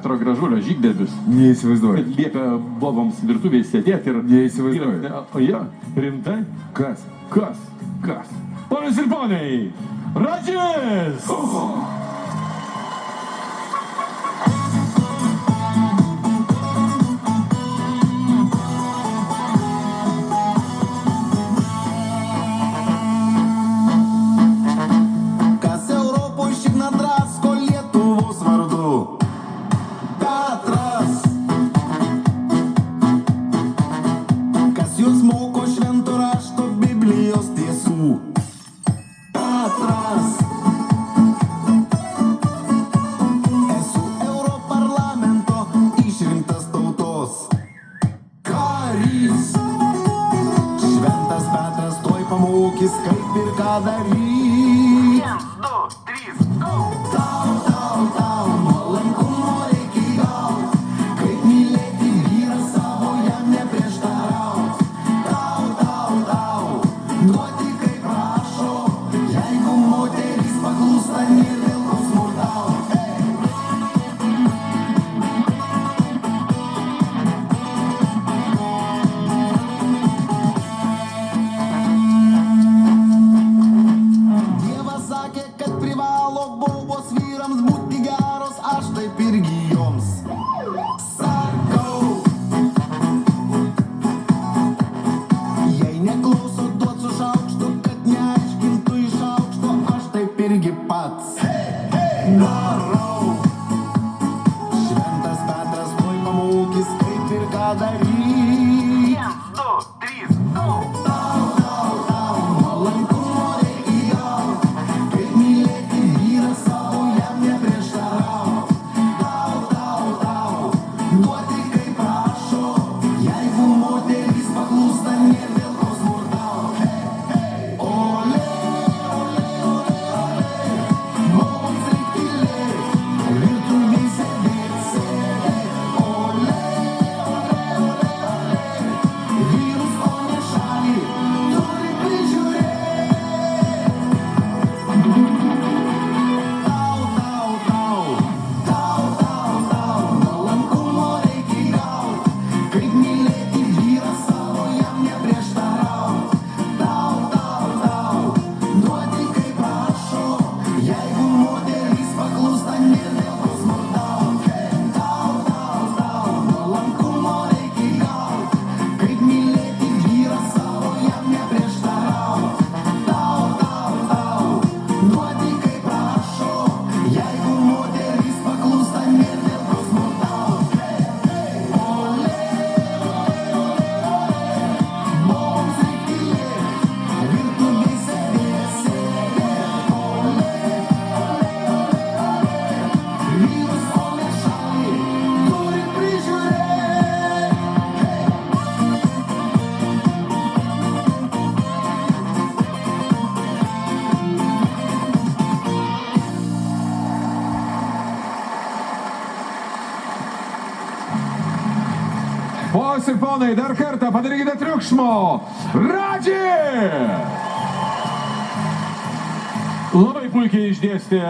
Petro Gražulio žygdarbis. Neįsivaizduoju. Kad liepia boboms virtuvėje sėdėti ir... Neįsivaizduoju. O jo, rimtai? Kas? Kas? Ponios ir poniai, Radžis! Kas Europoj šikna drasko Lietuvos vardu? Petras. Kas jūs moko švento rašto Biblijos tiesų? Petras. Esu Europarlamento išrinktas tautos karys. Šventas Petras tuoj pamokys, kaip ir ką daryti. 1, 2, 3, go! Tau, nuolankumo reikia gaut, kaip mylėti vyrą savo jam neprieštaraut. Tau, duoti kaip prašo, jeigu moteris paklūsta, nėr dėl ko smurtaut. Dievas sakė, kad privalo bobos vyrams būti geros, aš taip irgi joms sakau. Jei neklauso, duot su šaukštu, kad neaiškintų iš aukšto, aš taip irgi pats darau. Šventas Petras tuoj pamokys, kaip ir ką daryti. 1, 2, 3, go! Tau, nuolankumo reikia gaut, kaip mylėti vyrą savo jam neprieštaraut. Tau, duoti kaip prašo, jeigu moteris paklūsta, nėr dėl ko smurtaut. Ole, boboms reik tylėt, virtuvėj sėdėt. Ole, vyrus o ne šalį turi prižiūrėt. Tau, nuolankumo reikia gaut, kaip mylėti vyrą savo jam neprieštaraut. Tau, duoti kaip prašo, jeigu moteris paklūsta, nėr dėl ko smurtaut. Tau, nuolankumo reikia gaut, kaip mylėti vyrą savo jam neprieštaraut. Tau, duoti kaip prašo, jeigu moteris paklūsta, nėr dėl ko smurtaut. Ole, boboms reik tylėt, virtuvėj sėdėt. Ole, vyrus o ne šalį turi prižiūrėt. Ponios ir ponai, dar kartą padarykite triukšmo. Radži! Labai puikiai išdėstė